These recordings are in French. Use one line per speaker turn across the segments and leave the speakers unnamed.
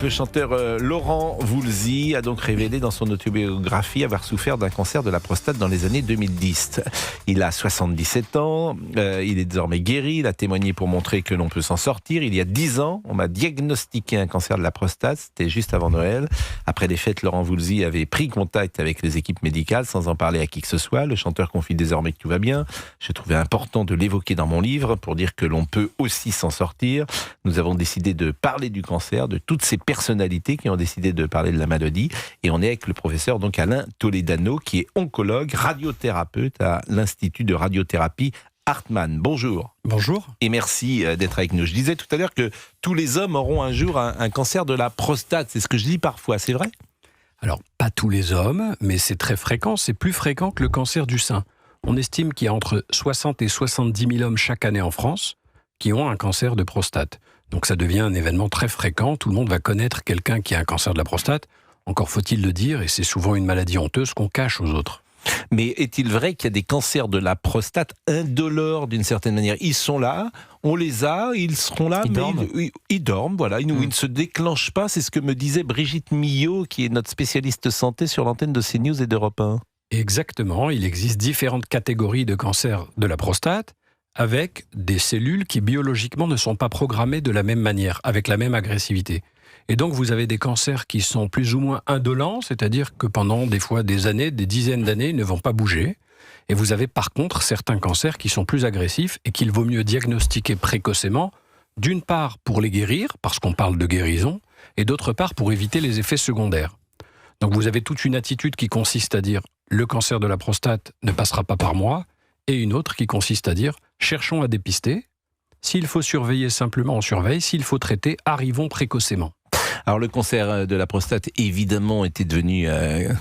Le chanteur Laurent Voulzy a donc révélé dans son autobiographie avoir souffert d'un cancer de la prostate dans les années 2010. Il a 77 ans, il est désormais guéri, il a témoigné pour montrer que l'on peut s'en sortir. Il y a 10 ans, on m'a diagnostiqué un cancer de la prostate, c'était juste avant Noël. Après les fêtes, Laurent Voulzy avait pris contact avec les équipes médicales sans en parler à qui que ce soit. Le chanteur confie désormais que tout va bien. J'ai trouvé important de l'évoquer dans mon livre pour dire que l'on peut aussi s'en sortir. Nous avons décidé de parler du cancer, de toutes ces personnalités qui ont décidé de parler de la maladie. Et on est avec le professeur donc Alain Toledano, qui est oncologue, radiothérapeute à l'Institut de radiothérapie Hartmann. Bonjour.
Bonjour.
Et merci d'être avec nous. Je disais tout à l'heure que tous les hommes auront un jour un cancer de la prostate. C'est ce que je dis parfois, c'est vrai ?
Alors, pas tous les hommes, mais c'est très fréquent. C'est plus fréquent que le cancer du sein. On estime qu'il y a entre 60 et 70 000 hommes chaque année en France qui ont un cancer de prostate. Donc ça devient un événement très fréquent. Tout le monde va connaître quelqu'un qui a un cancer de la prostate. Encore faut-il le dire, et c'est souvent une maladie honteuse qu'on cache aux autres.
Mais est-il vrai qu'il y a des cancers de la prostate indolores d'une certaine manière ? Ils sont là, on les a, ils seront là, ils dorment, voilà, ils ne se déclenchent pas. C'est ce que me disait Brigitte Millot, qui est notre spécialiste santé sur l'antenne de CNews et d'Europe 1.
Exactement, il existe différentes catégories de cancers de la prostate, avec des cellules qui biologiquement ne sont pas programmées de la même manière, avec la même agressivité. Et donc vous avez des cancers qui sont plus ou moins indolents, c'est-à-dire que pendant des fois des années, des dizaines d'années, ils ne vont pas bouger. Et vous avez par contre certains cancers qui sont plus agressifs et qu'il vaut mieux diagnostiquer précocement, d'une part pour les guérir, parce qu'on parle de guérison, et d'autre part pour éviter les effets secondaires. Donc vous avez toute une attitude qui consiste à dire « le cancer de la prostate ne passera pas par moi », et une autre qui consiste à dire « cherchons à dépister, s'il faut surveiller simplement, on surveille, s'il faut traiter, arrivons précocement ».
Alors le cancer de la prostate, évidemment, était devenu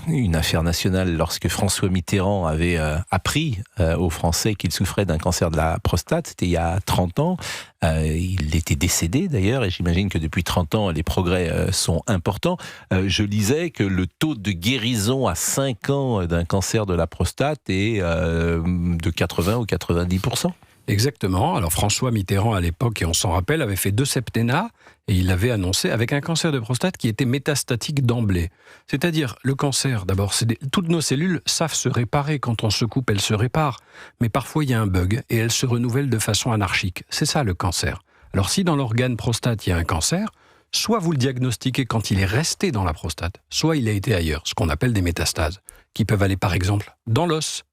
une affaire nationale lorsque François Mitterrand avait appris aux Français qu'il souffrait d'un cancer de la prostate. C'était il y a 30 ans. Il était décédé d'ailleurs, et j'imagine que depuis 30 ans, les progrès sont importants. Je lisais que le taux de guérison à 5 ans d'un cancer de la prostate est de 80 ou 90%.
Exactement. Alors François Mitterrand, à l'époque, et on s'en rappelle, avait fait 2 septennats et il avait annoncé avec un cancer de prostate qui était métastatique d'emblée. C'est-à-dire, le cancer, d'abord, toutes nos cellules savent se réparer. Quand on se coupe, elles se réparent. Mais parfois, il y a un bug et elles se renouvellent de façon anarchique. C'est ça, le cancer. Alors si dans l'organe prostate, il y a un cancer, soit vous le diagnostiquez quand il est resté dans la prostate, soit il a été ailleurs, ce qu'on appelle des métastases, qui peuvent aller, par exemple, dans l'os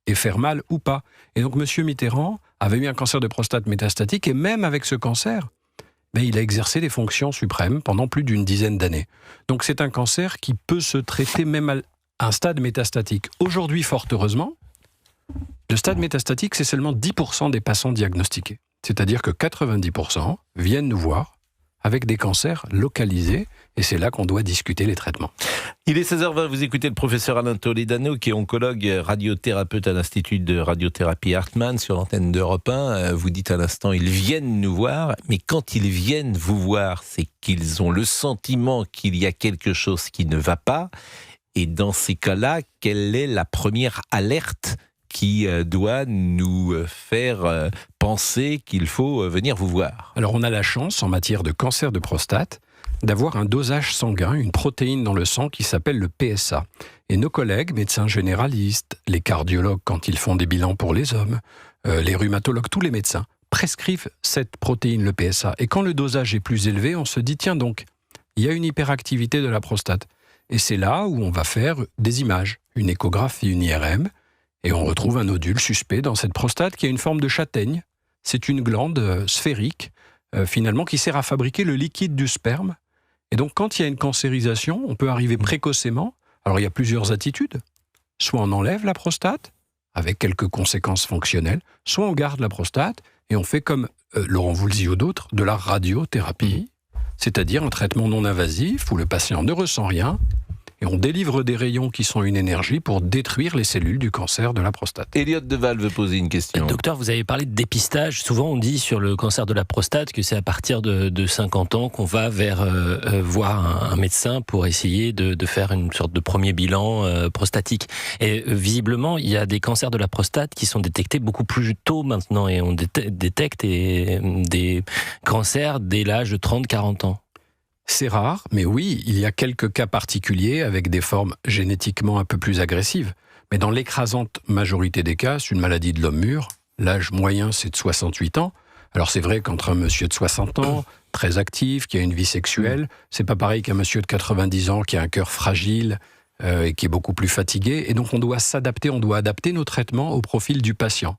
et faire mal ou pas. Et donc, M. Mitterrand avait eu un cancer de prostate métastatique, et même avec ce cancer, il a exercé des fonctions suprêmes pendant plus d'une dizaine d'années. Donc c'est un cancer qui peut se traiter même à un stade métastatique. Aujourd'hui, fort heureusement, le stade métastatique, c'est seulement 10% des patients diagnostiqués. C'est-à-dire que 90% viennent nous voir avec des cancers localisés, et c'est là qu'on doit discuter les traitements.
Il est 16h20, vous écoutez le professeur Alain Toledano, qui est oncologue, radiothérapeute à l'Institut de radiothérapie Hartmann, sur l'antenne d'Europe 1. Vous dites à l'instant, ils viennent nous voir, mais quand ils viennent vous voir, c'est qu'ils ont le sentiment qu'il y a quelque chose qui ne va pas. Et dans ces cas-là, quelle est la première alerte qui doit nous faire penser qu'il faut venir vous voir ?
Alors on a la chance, en matière de cancer de prostate, d'avoir un dosage sanguin, une protéine dans le sang qui s'appelle le PSA. Et nos collègues, médecins généralistes, les cardiologues quand ils font des bilans pour les hommes, les rhumatologues, tous les médecins, prescrivent cette protéine, le PSA. Et quand le dosage est plus élevé, on se dit, tiens donc, il y a une hyperactivité de la prostate. Et c'est là où on va faire des images, une échographie, une IRM, et on retrouve un nodule suspect dans cette prostate qui a une forme de châtaigne. C'est une glande sphérique, finalement, qui sert à fabriquer le liquide du sperme. Et donc, quand il y a une cancérisation, on peut arriver précocement. Alors, il y a plusieurs attitudes. Soit on enlève la prostate, avec quelques conséquences fonctionnelles, soit on garde la prostate et on fait comme Laurent Voulzy ou d'autres, de la radiothérapie, c'est-à-dire un traitement non invasif où le patient ne ressent rien, et on délivre des rayons qui sont une énergie pour détruire les cellules du cancer de la prostate.
Elliot Deval veut poser une question.
Docteur, vous avez parlé de dépistage. Souvent, on dit sur le cancer de la prostate que c'est à partir de 50 ans qu'on va voir un médecin pour essayer de faire une sorte de premier bilan prostatique. Et visiblement, il y a des cancers de la prostate qui sont détectés beaucoup plus tôt maintenant, et on détecte des cancers dès l'âge de 30-40 ans.
C'est rare, mais oui, il y a quelques cas particuliers avec des formes génétiquement un peu plus agressives. Mais dans l'écrasante majorité des cas, c'est une maladie de l'homme mûr. L'âge moyen, c'est de 68 ans. Alors c'est vrai qu'entre un monsieur de 60 ans, très actif, qui a une vie sexuelle, c'est pas pareil qu'un monsieur de 90 ans qui a un cœur fragile et qui est beaucoup plus fatigué. Et donc on doit s'adapter, on doit adapter nos traitements au profil du patient.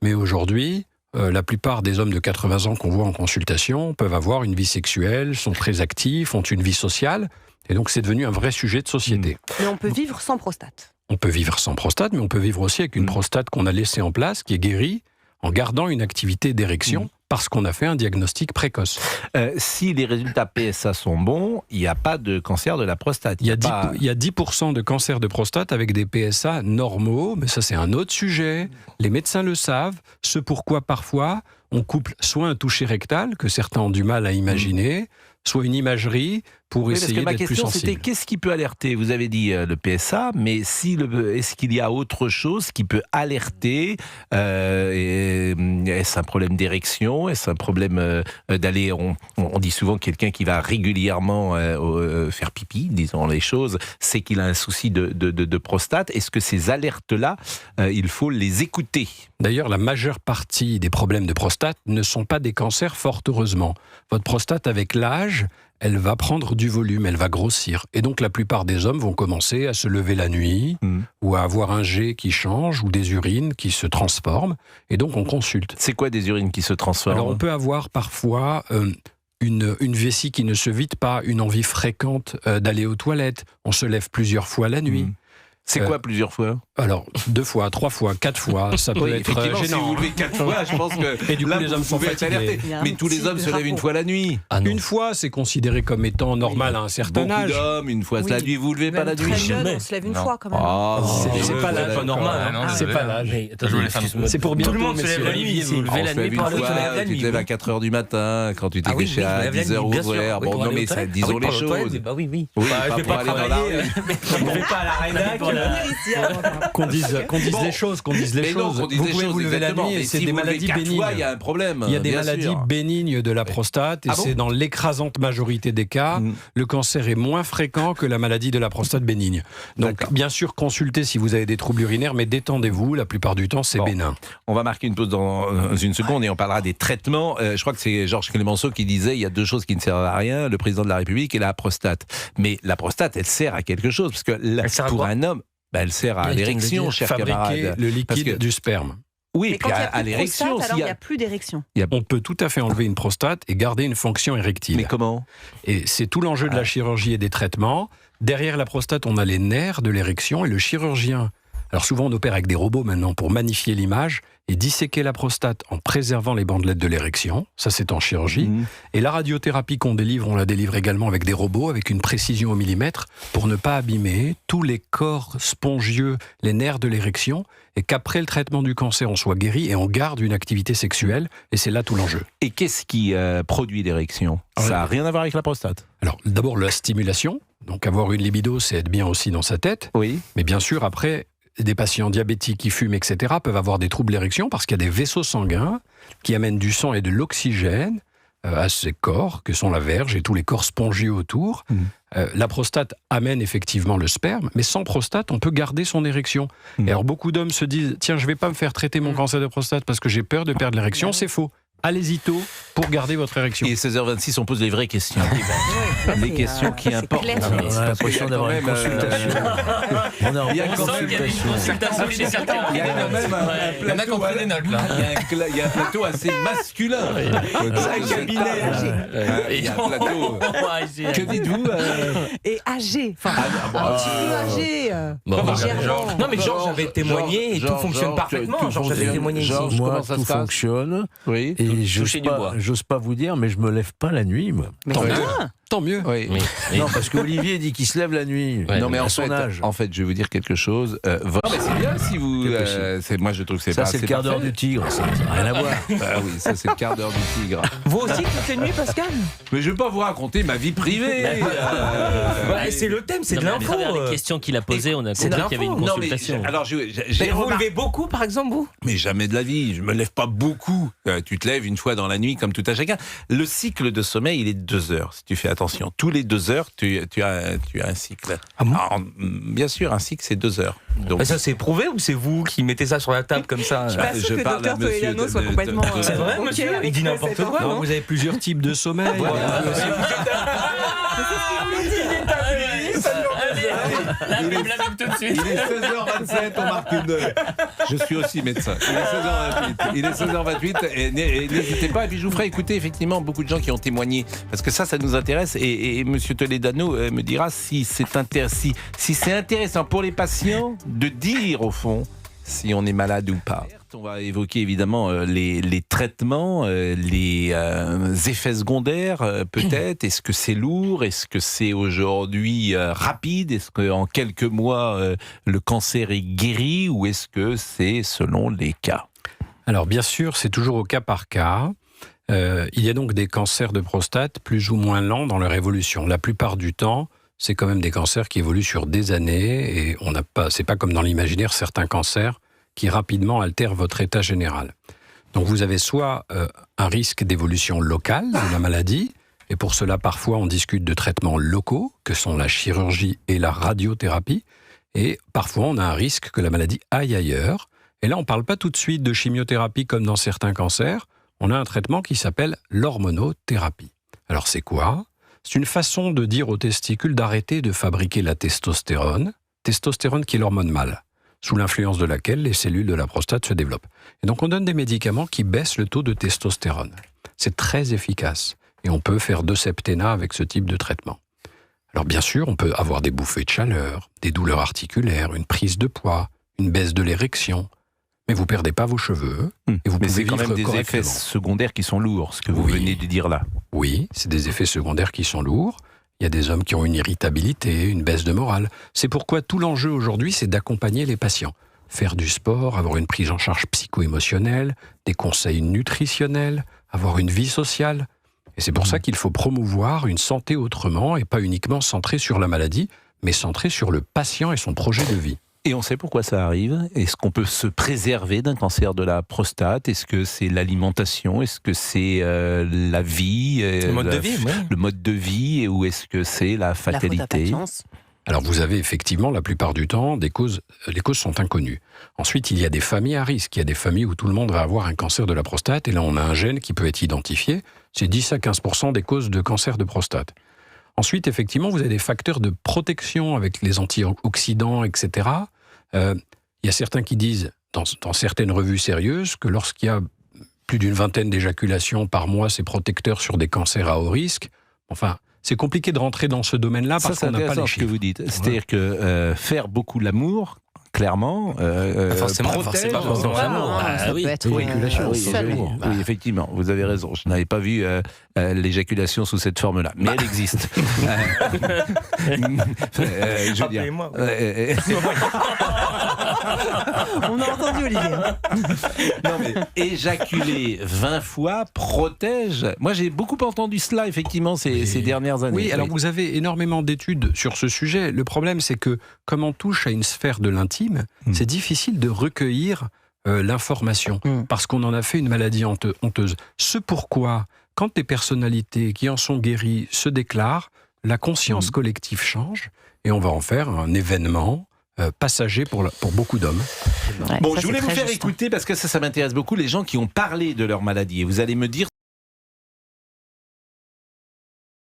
Mais aujourd'hui, la plupart des hommes de 80 ans qu'on voit en consultation peuvent avoir une vie sexuelle, sont très actifs, ont une vie sociale. Et donc c'est devenu un vrai sujet de société.
Mais on peut vivre sans prostate.
On peut vivre sans prostate, mais on peut vivre aussi avec une prostate qu'on a laissée en place, qui est guérie, en gardant une activité d'érection, parce qu'on a fait un diagnostic précoce.
Si les résultats PSA sont bons, il n'y a pas de cancer de la prostate.
Il y a 10% de cancer de prostate avec des PSA normaux, mais ça c'est un autre sujet. Les médecins le savent, ce pourquoi parfois on couple soit un toucher rectal, que certains ont du mal à imaginer, soit une imagerie pour essayer d'être plus sensible.
Ma question c'était qu'est-ce qui peut alerter ? Vous avez dit le PSA, mais est-ce qu'il y a autre chose qui peut alerter Est-ce un problème d'érection ? Est-ce un problème d'aller... On dit souvent que quelqu'un qui va régulièrement faire pipi, disons les choses, c'est qu'il a un souci de prostate. Est-ce que ces alertes-là, il faut les écouter ?
D'ailleurs, la majeure partie des problèmes de prostate ne sont pas des cancers, fort heureusement. Votre prostate, avec l'âge, elle va prendre du volume, elle va grossir. Et donc la plupart des hommes vont commencer à se lever la nuit, ou à avoir un jet qui change, ou des urines qui se transforment. Et donc on consulte.
C'est quoi des urines qui se transforment ?
Alors on peut avoir parfois une vessie qui ne se vide pas, une envie fréquente d'aller aux toilettes. On se lève plusieurs fois la nuit.
C'est quoi plusieurs fois ?
Alors, 2 fois, 3 fois, 4 fois, ça peut être gênant.
Si vous levez 4 fois, je pense que
et du coup, les hommes sont fatigués.
Mais tous les hommes se lèvent une fois la nuit.
Une fois, c'est considéré comme étant normal à un certain âge.
Beaucoup d'hommes, une fois la nuit, vous ne levez pas la nuit.
Très jeune, on se lève une fois quand même.
C'est pas l'âge normal. C'est pas l'âge. C'est pour bientôt.
Tout le monde se lève la nuit. Vous levez la nuit pour aller la nuit.
Tu te lèves à 4h du matin, quand tu t'es couché à 10h ouvert. Bon, non, mais disons les choses.
Bah oui.
Je vais pas travailler.
Je vais pas à la rédac.
Qu'on dise les choses, Vous pouvez vous lever la nuit et c'est des maladies bénignes.
Il y a un problème.
Il y a des maladies bénignes de la prostate et c'est dans l'écrasante majorité des cas, le cancer est moins fréquent que la maladie de la prostate bénigne. Donc bien sûr, consultez si vous avez des troubles urinaires, mais détendez-vous, la plupart du temps c'est bénin.
On va marquer une pause dans une seconde et on parlera des traitements. Je crois que c'est Georges Clemenceau qui disait il y a 2 choses qui ne servent à rien, le président de la République et la prostate. Mais la prostate, elle sert à quelque chose, parce que pour un homme, elle sert à l'érection, cher camarade.
Fabriquer le liquide du sperme.
Oui,
mais
puis à l'érection.
Alors il n'y a plus d'érection.
On peut tout à fait enlever une prostate et garder une fonction érectile.
Mais comment ?
Et c'est tout l'enjeu de la chirurgie et des traitements. Derrière la prostate, on a les nerfs de l'érection et le chirurgien. Alors souvent, on opère avec des robots maintenant pour magnifier l'image et disséquer la prostate en préservant les bandelettes de l'érection. Ça, c'est en chirurgie. Et la radiothérapie qu'on délivre, on la délivre également avec des robots, avec une précision au millimètre, pour ne pas abîmer tous les corps spongieux, les nerfs de l'érection, et qu'après le traitement du cancer, on soit guéri et on garde une activité sexuelle. Et c'est là tout l'enjeu.
Et qu'est-ce qui produit l'érection ? Ça n'a rien à voir avec la prostate.
Alors, d'abord, la stimulation. Donc, avoir une libido, c'est être bien aussi dans sa tête.
Oui.
Mais bien sûr, après... Des patients diabétiques qui fument, etc., peuvent avoir des troubles d'érection parce qu'il y a des vaisseaux sanguins qui amènent du sang et de l'oxygène à ces corps, que sont la verge et tous les corps spongieux autour. La prostate amène effectivement le sperme, mais sans prostate, on peut garder son érection. Et alors, beaucoup d'hommes se disent « Tiens, je ne vais pas me faire traiter mon cancer de prostate parce que j'ai peur de perdre l'érection ». C'est faux. Allez-y tôt pour garder votre érection.
Et 16h26, on pose les vraies questions. Les questions qui importent.
On a l'impression d'avoir une consultation.
Il y a une consultation. Il y a quand même un plateau assez masculin. Un cabinet. Il y a un plateau. Que dites-vous ?
Et âgé. Enfin, un petit peu âgé.
Non, mais Georges avait témoigné et tout fonctionne parfaitement. Georges avait témoigné ici.
Moi, tout fonctionne.
Oui.
Et j'ose pas vous dire, mais je me lève pas la nuit, moi.
Tant mieux.
Oui.
Non, parce qu'Olivier dit qu'il se lève la nuit.
Non, mais
à son âge.
en fait, je vais vous dire quelque chose. Non, mais c'est bien si vous. Moi, je trouve que c'est
ça,
pas.
C'est le quart d'heure du tigre. Ça n'a rien à voir.
Oui, ça, c'est le quart d'heure du tigre.
Vous aussi, toutes les nuits, Pascal ?
Mais je vais pas vous raconter ma vie privée.
C'est le thème, c'est de
À
l'info.
travers les questions qu'il a posées, on a compris qu'il y avait une consultation.
Alors,
Vous levez beaucoup, par exemple, vous ?
Mais jamais de la vie. Je me lève pas beaucoup. Tu te lèves une fois dans la nuit, comme tout à chacun. Le cycle de sommeil, il est de 2 heures. Si tu fais attention, tous les 2 heures, tu as un cycle.
Ah bon?
Alors, bien sûr, un cycle, c'est 2 heures. Donc,
Ça, c'est prouvé ou c'est vous qui mettez ça sur la table comme ça?
Je suis pas sûre que le
parle à
docteur
monsieur
Toledano soit complètement.
C'est vrai,
ok
monsieur?
avec
Il dit n'importe
cette
quoi,
info,
Non, vous avez plusieurs types de sommeil.
il est 16h27, on marque une heure. Je suis aussi médecin. Il est 16h28 et n'hésitez pas. Et puis je vous ferai écouter effectivement beaucoup de gens qui ont témoigné parce que ça nous intéresse et Monsieur Toledano me dira si c'est intéressant pour les patients de dire au fond si on est malade ou pas. On va évoquer évidemment les traitements, les effets secondaires peut-être. Est-ce que c'est lourd? Est-ce que c'est aujourd'hui rapide? Est-ce qu'en quelques mois le cancer est guéri? Ou est-ce que c'est selon les cas?
Alors bien sûr, c'est toujours au cas par cas. Il y a donc des cancers de prostate plus ou moins lents dans leur évolution. La plupart du temps, c'est quand même des cancers qui évoluent sur des années et c'est pas comme dans l'imaginaire certains cancers qui rapidement altèrent votre état général. Donc vous avez soit un risque d'évolution locale de la maladie, et pour cela parfois on discute de traitements locaux, que sont la chirurgie et la radiothérapie, et parfois on a un risque que la maladie aille ailleurs. Et là on ne parle pas tout de suite de chimiothérapie comme dans certains cancers, on a un traitement qui s'appelle l'hormonothérapie. Alors c'est quoi ? C'est une façon de dire aux testicules d'arrêter de fabriquer la testostérone qui est l'hormone mâle, sous l'influence de laquelle les cellules de la prostate se développent. Et donc on donne des médicaments qui baissent le taux de testostérone. C'est très efficace et on peut faire 2 septennats avec ce type de traitement. Alors bien sûr, on peut avoir des bouffées de chaleur, des douleurs articulaires, une prise de poids, une baisse de l'érection, mais vous perdez pas vos cheveux et vous
Mais
pouvez
c'est quand
vivre
même des
correctement.
effets secondaires qui sont lourds, ce que vous
Oui.
venez de dire là.
Oui, c'est des effets secondaires qui sont lourds. Il y a des hommes qui ont une irritabilité, une baisse de morale. C'est pourquoi tout l'enjeu aujourd'hui, c'est d'accompagner les patients. Faire du sport, avoir une prise en charge psycho-émotionnelle, des conseils nutritionnels, avoir une vie sociale. Et c'est pour ça qu'il faut promouvoir une santé autrement et pas uniquement centrée sur la maladie, mais centrée sur le patient et son projet de vie.
Et on sait pourquoi ça arrive. Est-ce qu'on peut se préserver d'un cancer de la prostate? Est-ce que c'est l'alimentation? Est-ce que c'est la vie?
Le mode de vie, oui.
Le mode de vie? Ou est-ce que c'est la
La faute à pas de
fatalité?
chance.
Alors vous avez effectivement, la plupart du temps, les causes sont inconnues. Ensuite, il y a des familles à risque. Il y a des familles où tout le monde va avoir un cancer de la prostate, et là on a un gène qui peut être identifié. C'est 10 à 15% des causes de cancer de prostate. Ensuite, effectivement, vous avez des facteurs de protection avec les antioxydants, etc. Il y a certains qui disent, dans certaines revues sérieuses, que lorsqu'il y a plus d'une vingtaine d'éjaculations par mois, c'est protecteur sur des cancers à haut risque. Enfin, c'est compliqué de rentrer dans ce domaine-là parce qu'on n'a pas les
ce que
chiffres.
vous dites. C'est-à-dire que faire beaucoup l'amour, clairement,
forcément,
protège.
pas forcément.
Ça
oui.
peut être
Oui, effectivement, vous avez raison. Je n'avais pas vu l'éjaculation sous cette forme-là, mais elle existe. Je veux dire,
Appelez-moi.
On a entendu Olivier.
non mais éjaculer 20 fois protège. Moi j'ai beaucoup entendu cela effectivement ces dernières années.
Oui, alors vous avez énormément d'études sur ce sujet. Le problème, c'est que comme on touche à une sphère de l'intime, c'est difficile de recueillir l'information parce qu'on en a fait une maladie honteuse. Ce pourquoi, quand des personnalités qui en sont guéries se déclarent, la conscience collective change et on va en faire un événement passager pour beaucoup d'hommes.
Ouais,
Bon,
ça,
je voulais
c'est
vous
très
faire
juste.
écouter parce que ça m'intéresse beaucoup les gens qui ont parlé de leur maladie et vous allez me dire.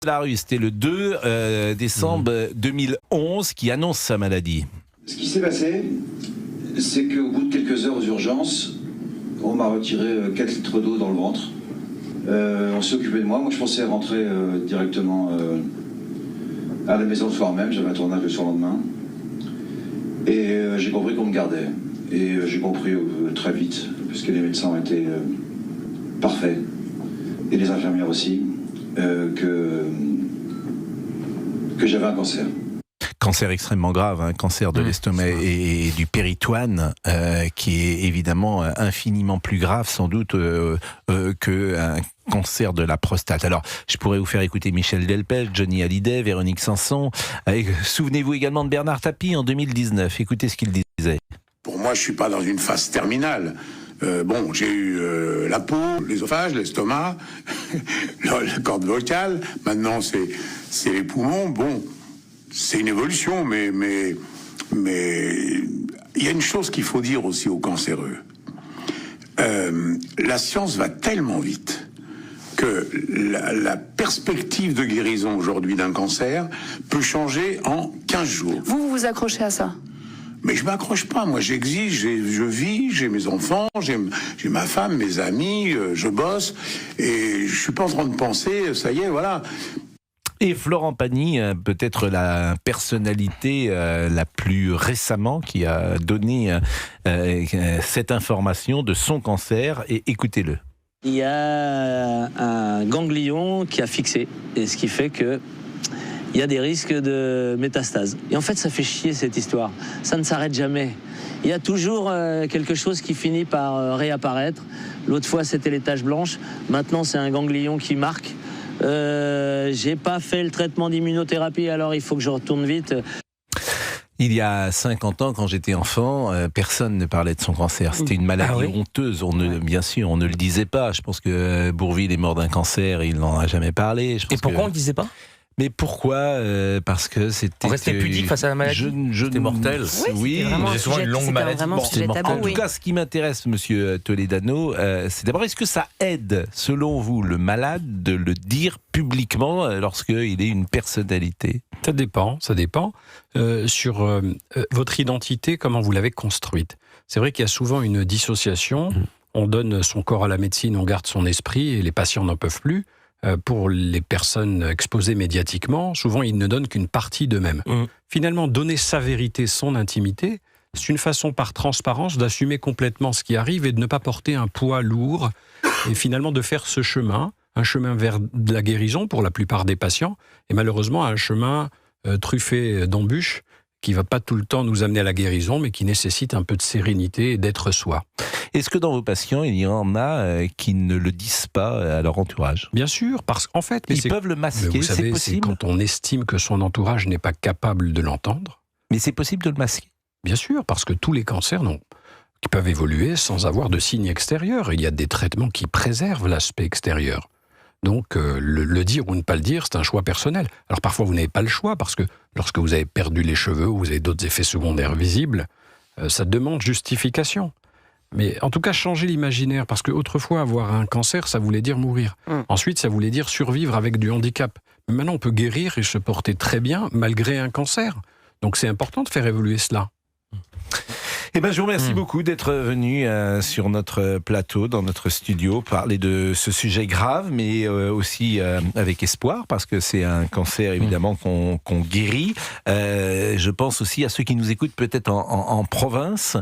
La rue, c'était le 2 décembre 2011 qui annonce sa maladie.
Ce qui s'est passé, c'est qu'au bout de quelques heures aux urgences, on m'a retiré 4 litres d'eau dans le ventre. On s'est occupé de moi. Moi, je pensais rentrer directement à la maison le soir même. J'avais un tournage le surlendemain. Et j'ai compris qu'on me gardait. Et j'ai compris très vite, puisque les médecins ont été parfaits, et les infirmières aussi, que j'avais un cancer.
Cancer extrêmement grave, un cancer de l'estomac et du péritoine, qui est évidemment infiniment plus grave sans doute qu'un cancer de la prostate. Alors, je pourrais vous faire écouter Michel Delpech, Johnny Hallyday, Véronique Sanson. Souvenez-vous également de Bernard Tapie en 2019. Écoutez ce qu'il disait.
Pour moi, je ne suis pas dans une phase terminale. Bon, j'ai eu la peau, l'œsophage, l'estomac, la corde vocale. Maintenant, c'est les poumons. Bon, c'est une évolution, mais il y a une chose qu'il faut dire aussi aux cancéreux. La science va tellement vite que la perspective de guérison aujourd'hui d'un cancer peut changer en 15 jours.
Vous vous accrochez à ça?
Mais je m'accroche pas, moi j'exige, je vis, j'ai mes enfants, j'ai ma femme, mes amis, je bosse, et je suis pas en train de penser, ça y est, voilà.
Et Florent Pagny, peut-être la personnalité la plus récemment qui a donné cette information de son cancer, et écoutez-le.
Il y a un ganglion qui a fixé, et ce qui fait que il y a des risques de métastase. Et en fait, ça fait chier cette histoire. Ça ne s'arrête jamais. Il y a toujours quelque chose qui finit par réapparaître. L'autre fois, c'était les taches blanches. Maintenant, c'est un ganglion qui marque. J'ai pas fait le traitement d'immunothérapie, alors il faut que je retourne vite.
Il y a 50 ans, quand j'étais enfant, personne ne parlait de son cancer. C'était une maladie honteuse. Bien sûr, on ne le disait pas. Je pense que Bourvil est mort d'un cancer, il n'en a jamais parlé.
Et pourquoi on ne le disait pas ?
Mais pourquoi Parce que c'était...
On restait pudique face à la maladie.
C'était mortel.
Oui,
c'est souvent une longue maladie.
En tout cas, ce qui m'intéresse, monsieur Toledano, c'est d'abord, est-ce que ça aide, selon vous, le malade de le dire publiquement lorsqu'il est une personnalité ?
Ça dépend. Sur votre identité, comment vous l'avez construite. C'est vrai qu'il y a souvent une dissociation. On donne son corps à la médecine, on garde son esprit, et les patients n'en peuvent plus. Pour les personnes exposées médiatiquement, souvent ils ne donnent qu'une partie d'eux-mêmes. Finalement, donner sa vérité, son intimité, c'est une façon par transparence d'assumer complètement ce qui arrive et de ne pas porter un poids lourd, et finalement de faire ce chemin, un chemin vers de la guérison pour la plupart des patients, et malheureusement un chemin truffé d'embûches qui ne va pas tout le temps nous amener à la guérison, mais qui nécessite un peu de sérénité et d'être soi.
Est-ce que dans vos patients, il y en a qui ne le disent pas à leur entourage ?
Bien sûr, parce qu'en fait...
Ils peuvent le masquer,
vous savez,
c'est possible ?
C'est quand on estime que son entourage n'est pas capable de l'entendre.
Mais c'est possible de le masquer ?
Bien sûr, parce que tous les cancers qui peuvent évoluer sans avoir de signes extérieurs. Il y a des traitements qui préservent l'aspect extérieur. Donc, le dire ou ne pas le dire, c'est un choix personnel. Alors parfois, vous n'avez pas le choix, parce que lorsque vous avez perdu les cheveux ou vous avez d'autres effets secondaires visibles, ça demande justification. Mais en tout cas, changer l'imaginaire, parce qu'autrefois, avoir un cancer, ça voulait dire mourir. Ensuite, ça voulait dire survivre avec du handicap. Mais maintenant, on peut guérir et se porter très bien malgré un cancer. Donc c'est important de faire évoluer cela.
Eh ben, je vous remercie beaucoup d'être venu sur notre plateau, dans notre studio, parler de ce sujet grave, mais aussi avec espoir, parce que c'est un cancer évidemment qu'on guérit. Je pense aussi à ceux qui nous écoutent peut-être en province,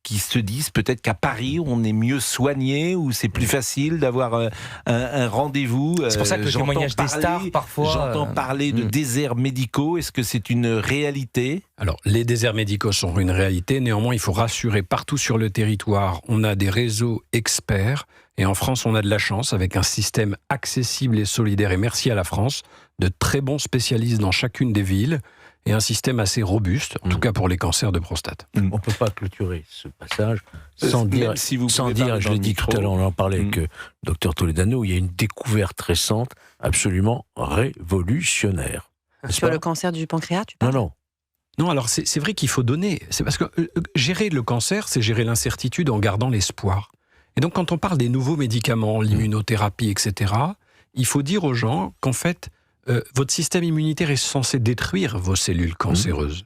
qui se disent peut-être qu'à Paris, on est mieux soigné, ou c'est plus facile d'avoir un rendez-vous.
C'est pour ça que le témoignage des stars, parfois...
J'entends parler de déserts médicaux. Est-ce que c'est une réalité ?
Alors, les déserts médicaux sont une réalité. Néanmoins, il faut rassurer, partout sur le territoire, on a des réseaux experts. Et en France, on a de la chance, avec un système accessible et solidaire. Et merci à la France, de très bons spécialistes dans chacune des villes. Et un système assez robuste, en tout cas pour les cancers de prostate.
On ne peut pas clôturer ce passage sans dire,
si vous
sans dire, je l'ai dit tout à l'heure, on en parlait avec Dr Toledano, il y a une découverte récente absolument révolutionnaire.
Sur le cancer du pancréas, tu parles ?
Non, alors c'est vrai qu'il faut donner. C'est parce que gérer le cancer, c'est gérer l'incertitude en gardant l'espoir. Et donc quand on parle des nouveaux médicaments, l'immunothérapie, etc., il faut dire aux gens qu'en fait, votre système immunitaire est censé détruire vos cellules cancéreuses.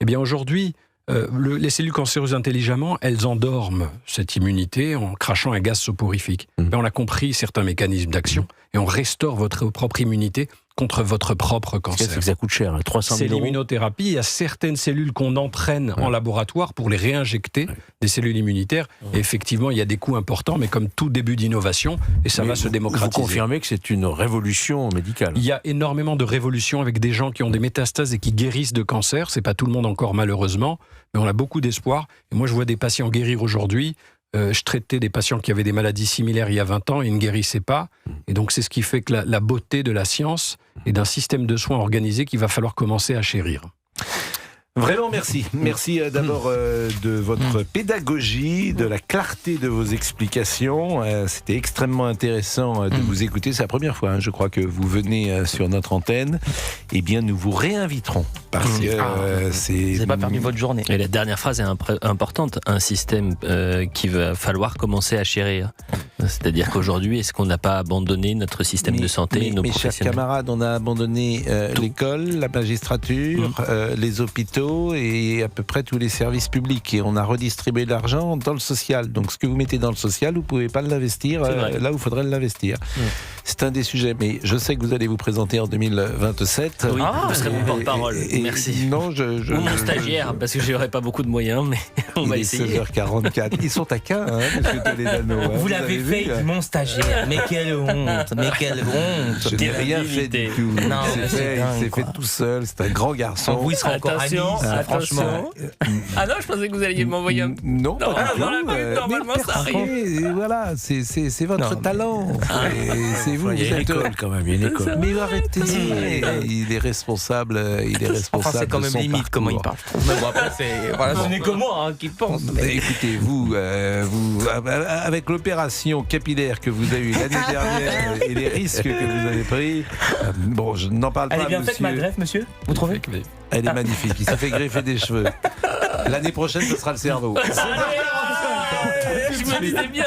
Eh bien aujourd'hui, les cellules cancéreuses intelligemment, elles endorment cette immunité en crachant un gaz soporifique. Mais on a compris certains mécanismes d'action et on restaure votre propre immunité contre votre propre cancer.
C'est que ça coûte cher, 300 000
C'est
euros.
l'immunothérapie. Il y a certaines cellules qu'on entraîne en laboratoire pour les réinjecter, des cellules immunitaires. Et effectivement, il y a des coûts importants, mais comme tout début d'innovation, et ça va se démocratiser.
Vous confirmez que c'est une révolution médicale.
Il y a énormément de révolutions avec des gens qui ont des métastases et qui guérissent de cancer. C'est pas tout le monde encore, malheureusement, mais on a beaucoup d'espoir. Et moi, je vois des patients guérir aujourd'hui. Je traitais des patients qui avaient des maladies similaires il y a 20 ans et ils ne guérissaient pas. Et donc, c'est ce qui fait que la beauté de la science et d'un système de soins organisé qu'il va falloir commencer à chérir.
Vraiment, merci. Merci d'abord de votre pédagogie, de la clarté de vos explications. C'était extrêmement intéressant de vous écouter. C'est la première fois, je crois, que vous venez sur notre antenne. Eh bien, nous vous réinviterons parce que
Vous n'avez pas perdu votre journée.
Et la dernière phrase est importante. Un système qu'il va falloir commencer à chérir. C'est-à-dire qu'aujourd'hui, est-ce qu'on n'a pas abandonné notre système de santé, nos
mes chers
professionnels ?
camarades, on a abandonné l'école, la magistrature, les hôpitaux et à peu près tous les services publics. Et on a redistribué l'argent dans le social. Donc ce que vous mettez dans le social, vous ne pouvez pas l'investir là où il faudrait l'investir. C'est un des sujets. Mais je sais que vous allez vous présenter en 2027.
Oui, vous serez mon porte-parole. Merci.
Non,
Ou mon stagiaire, parce que je n'aurai pas beaucoup de moyens, mais on va essayer.
Il est 16h44. Ils sont taquins, monsieur Toledano.
Vous l'avez fait, mon stagiaire. Mais quelle honte, mais quelle honte.
Je n'ai rien fait du tout.
Non,
il s'est fait tout seul. C'est un grand garçon.
Vous, il sera encore à Nice, franchement.
Ah non, je pensais que vous alliez m'envoyer un...
Non, pas du tout.
Normalement, ça arrive.
Et voilà, c'est votre talent. C'est vous.
Il y a une école quand même, il y a une école.
Mais arrêtez. Il est responsable.
Enfin, c'est quand même limite comment il parle. Mais bon, après, ce n'est que moi qui pense.
Écoutez, vous, avec l'opération capillaire que vous avez eue l'année dernière et les risques que vous avez pris, bon, je n'en parle pas.
Elle est bien faite, ma greffe, monsieur ? Vous trouvez ?
Elle est magnifique. Il s'est fait greffer des cheveux. L'année prochaine, ce sera le cerveau.
Je me disais bien.